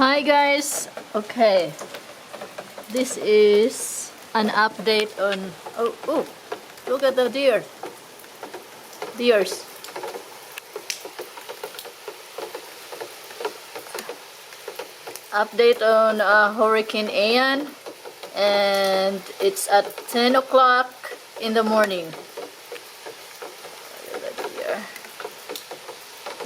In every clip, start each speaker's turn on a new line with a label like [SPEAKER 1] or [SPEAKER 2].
[SPEAKER 1] Hi guys. Okay, this is an update on look at the deers. Update on Hurricane Ian, and it's at 10 o'clock in the morning. Look at the deer.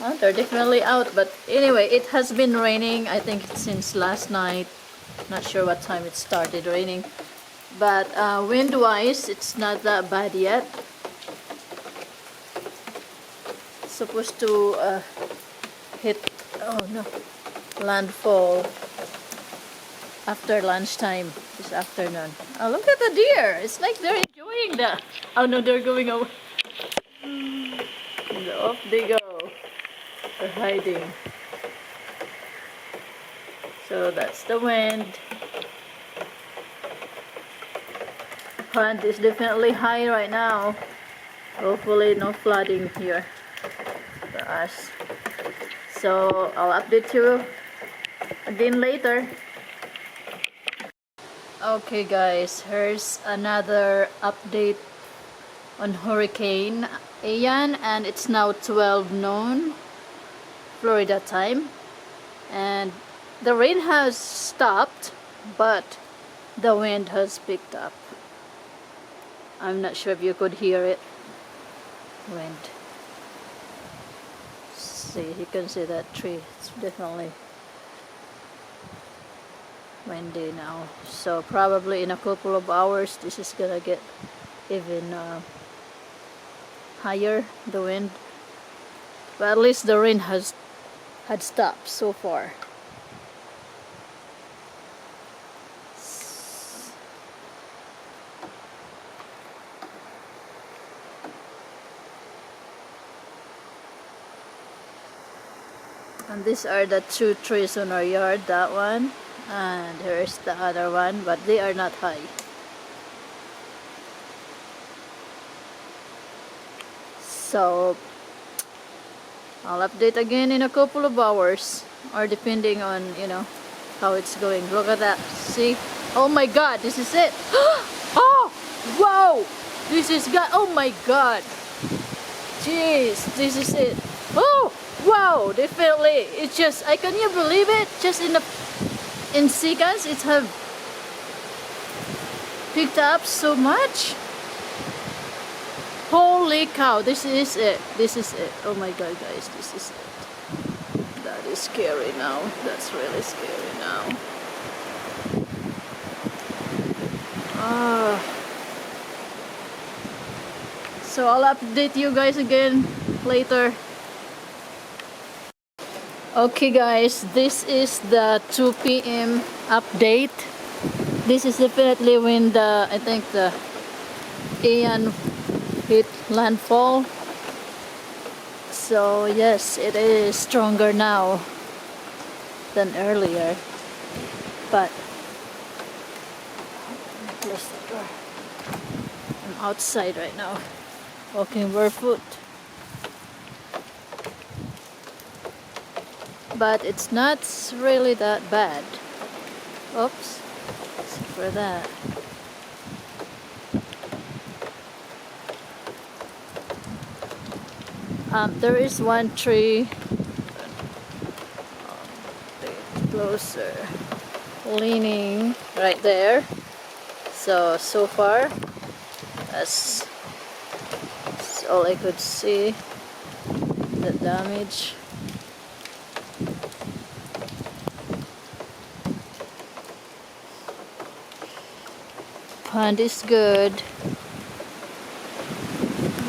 [SPEAKER 1] Well, they're definitely out, but anyway, it has been raining, I think since last night. Not sure what time it started raining, but wind wise it's not that bad yet. It's supposed to hit landfall after lunchtime this afternoon. Oh, look at the deer, it's like they're enjoying that. Oh no, they're going away. And off they go. They're hiding. So that's the wind. Pond is definitely high right now. Hopefully no flooding here for us. So I'll update you again later. Okay guys, here's another update on Hurricane Ian, and it's now 12 noon Florida time, and the rain has stopped but the wind has picked up. I'm not sure if you could hear it. Wind. See, you can see that tree. It's definitely windy now. So probably in a couple of hours this is gonna get even higher, the wind. But at least the rain had stopped so far. And these are the two trees on our yard, that one, and here's the other one, but they are not high. So I'll update again in a couple of hours, or depending on, how it's going. Look at that. See? Oh my god, this is it. Oh, wow, this is God. Oh my god, jeez, this is it. Oh wow, definitely. It's just, can you believe it? Just in seconds it have picked up so much. Holy cow, this is it. This is it. Oh my god guys, this is it. That is scary now. That's really scary now. So I'll update you guys again later. Okay guys, this is the 2 p.m. update. This is definitely when I think the Ian hit landfall. So yes, it is stronger now than earlier. But close the door. I'm outside right now, walking barefoot. But it's not really that bad. Oops, except for that. There is one tree, a bit closer, leaning right there. So far, that's all I could see, the damage. Pond is good.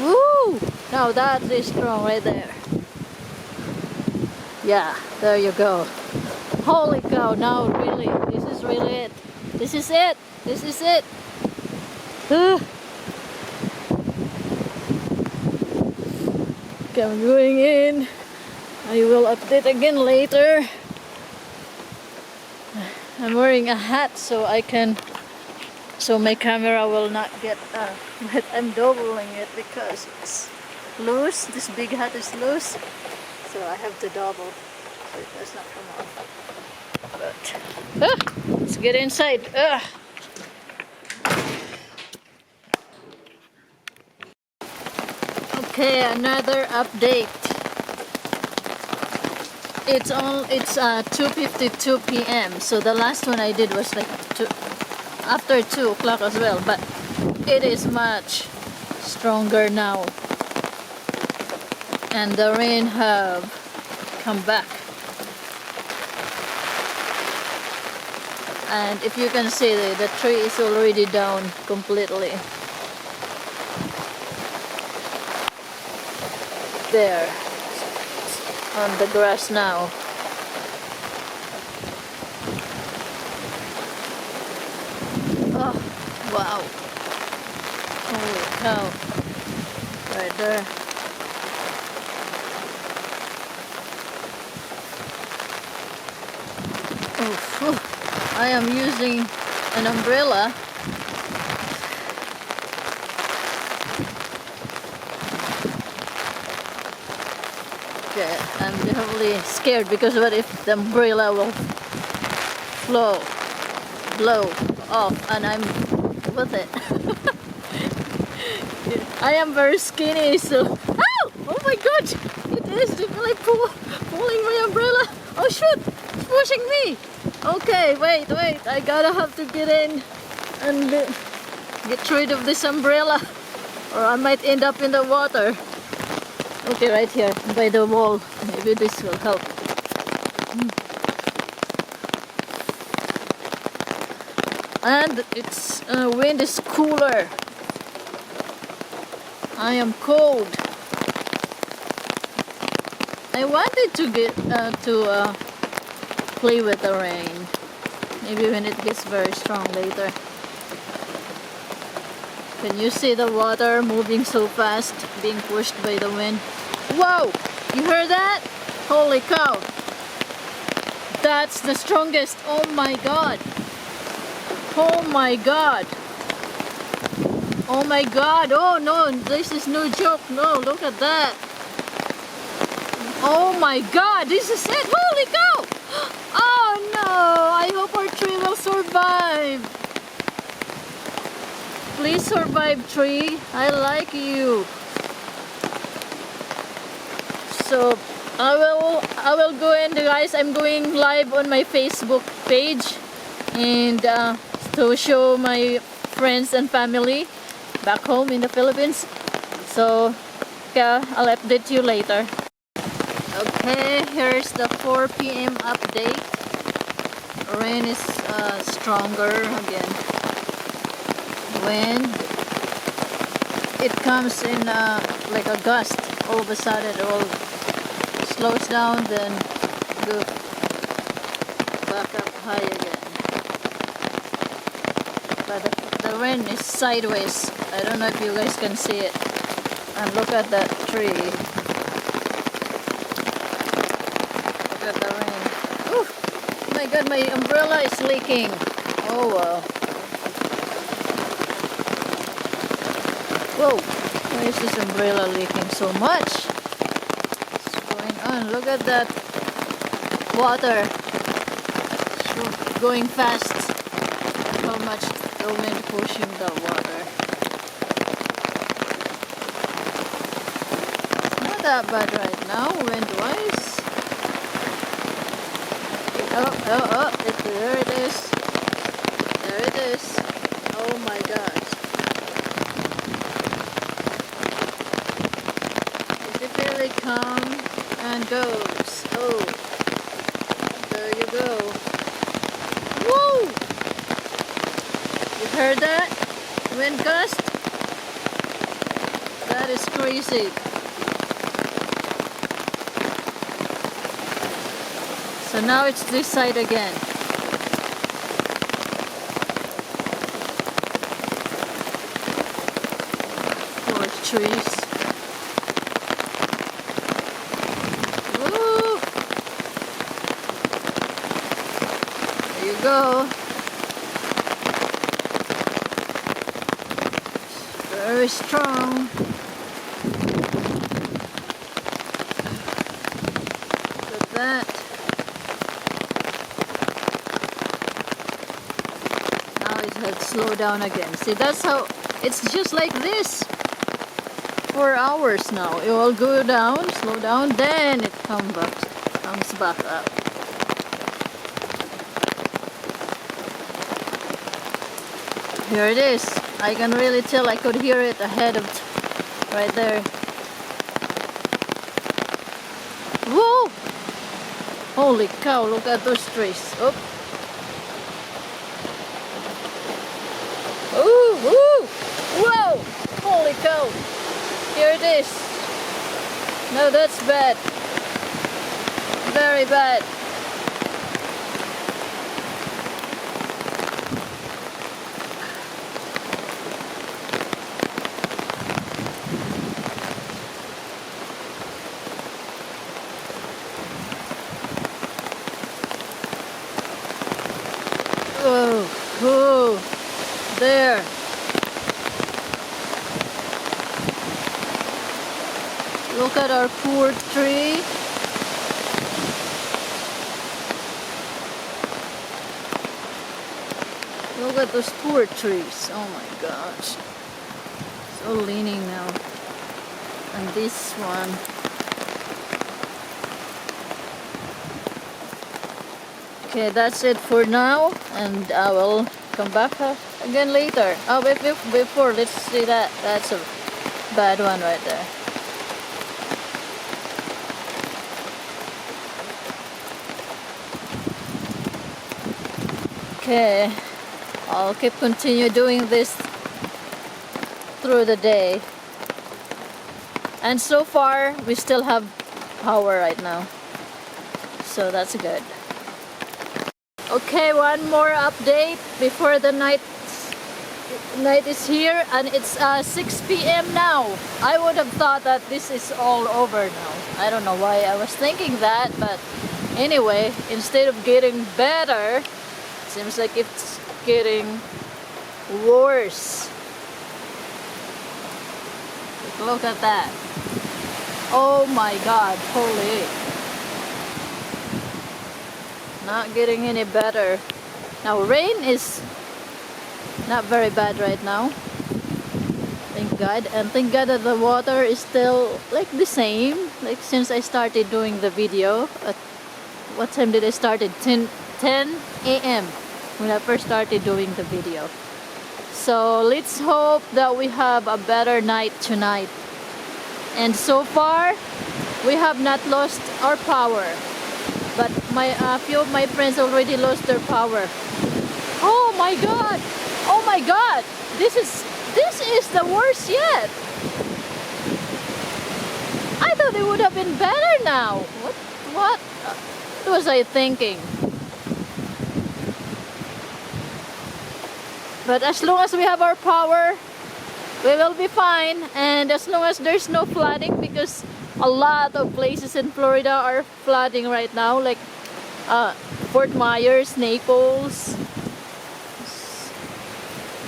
[SPEAKER 1] Woo! Now that is strong right there. Yeah, there you go. Holy cow, now really, this is really it. This is it. This is it. Okay, I'm going in. I will update again later. I'm wearing a hat so my camera will not get but I'm doubling it because it's loose. This big hat is loose, so I have to double so it does not come off. Let's get inside. Okay, another update. It's 2:52 p.m. So the last one I did was like after 2 o'clock as well, but it is much stronger now, and the rain have come back. And if you can see, the tree is already down completely. There, on the grass now. Oh, wow. Holy cow. Right there. Oh, whew. I am using an umbrella. Okay, I'm definitely scared because what if the umbrella will blow off and I'm with it. I am very skinny, so oh my god, it is definitely pulling my umbrella. Oh shoot, it's pushing me. Okay, wait, I gotta have to get in and get rid of this umbrella, or I might end up in the water. Okay, right here by the wall. Maybe this will help. And it's wind is cooler. I am cold. I wanted to get play with the rain. Maybe when it gets very strong later. Can you see the water moving so fast, being pushed by the wind? Whoa! You heard that? Holy cow! That's the strongest. Oh my god! Oh my god! Oh my god! Oh no! This is no joke! No! Look at that! Oh my god! This is it! Holy cow! Oh no! I hope our tree will survive! Please survive, tree. I like you. So I will go in, guys. I'm going live on my Facebook page and to show my friends and family back home in the Philippines. So yeah, I'll update you later. Okay, here's the 4 p.m. update. Rain is stronger again. Wind, it comes in like a gust. All of a sudden it all slows down, then go back up high again. But the rain is sideways. I don't know if you guys can see it. And look at that tree. Look at the rain. Ooh, my god, my umbrella is leaking. Oh wow. Whoa, why is this umbrella leaking so much? What's going on? Look at that water. It's going fast. How much the wind pushing the water. Not that bad right now, wind-wise. Oh, there it is. There it is. Oh my gosh. It comes and goes. Oh, there you go. Woo! You heard that? Wind gust? That is crazy. So now it's this side again. Poor trees. Go. Very strong. Look at that. let's slow down again. See, that's how, it's just like this. 4 hours now. It will go down, slow down, then it comes back up. Here it is. I can really tell, I could hear it ahead of, right there. Whoa! Holy cow, look at those trees. Oh. Ooh, woo! Whoa! Holy cow! Here it is. No, that's bad. Very bad. Oh, oh, there. Look at our poor tree. Look at those poor trees. Oh my gosh. So leaning now. And this one. Okay, that's it for now. And I will come back again later. Oh, wait, before, let's see that. That's a bad one right there. Okay, I'll continue doing this through the day. And so far, we still have power right now. So that's good. Okay, one more update before the night is here, and it's 6 p.m. now. I would have thought that this is all over now. I don't know why I was thinking that, but anyway, instead of getting better, seems like it's getting worse. Look at that. Oh my god, holy. Not getting any better. Now rain is not very bad right now. Thank God. And thank God that the water is still like the same. Like since I started doing the video. At what time did I start it? 10 a.m. when I first started doing the video. So let's hope that we have a better night tonight. And so far, we have not lost our power. But a few of my friends already lost their power. Oh my God! Oh my God! This is the worst yet. I thought it would have been better now. What was I thinking? But as long as we have our power, we will be fine. And as long as there's no flooding, because a lot of places in Florida are flooding right now, like Fort Myers, Naples,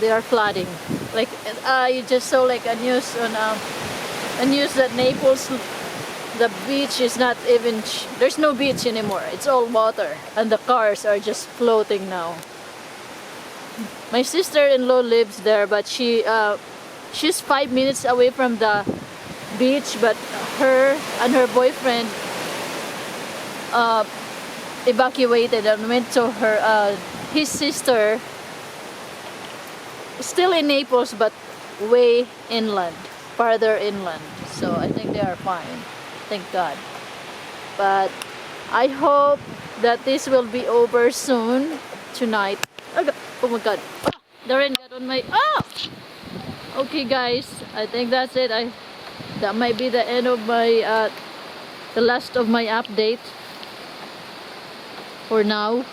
[SPEAKER 1] they are flooding. Like you just saw like a news on a news that Naples, the beach is not even, there's no beach anymore. It's all water, and the cars are just floating now. My sister-in-law lives there, but she's 5 minutes away from the beach, but her and her boyfriend evacuated and went to his sister, still in Naples, but way inland, farther inland. So I think they are fine, thank God. But I hope that this will be over soon tonight. Oh my God, the rain got on my, okay guys, I think that's it. That might be the end of my the last of my update for now.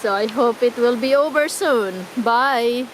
[SPEAKER 1] So I hope it will be over soon. Bye.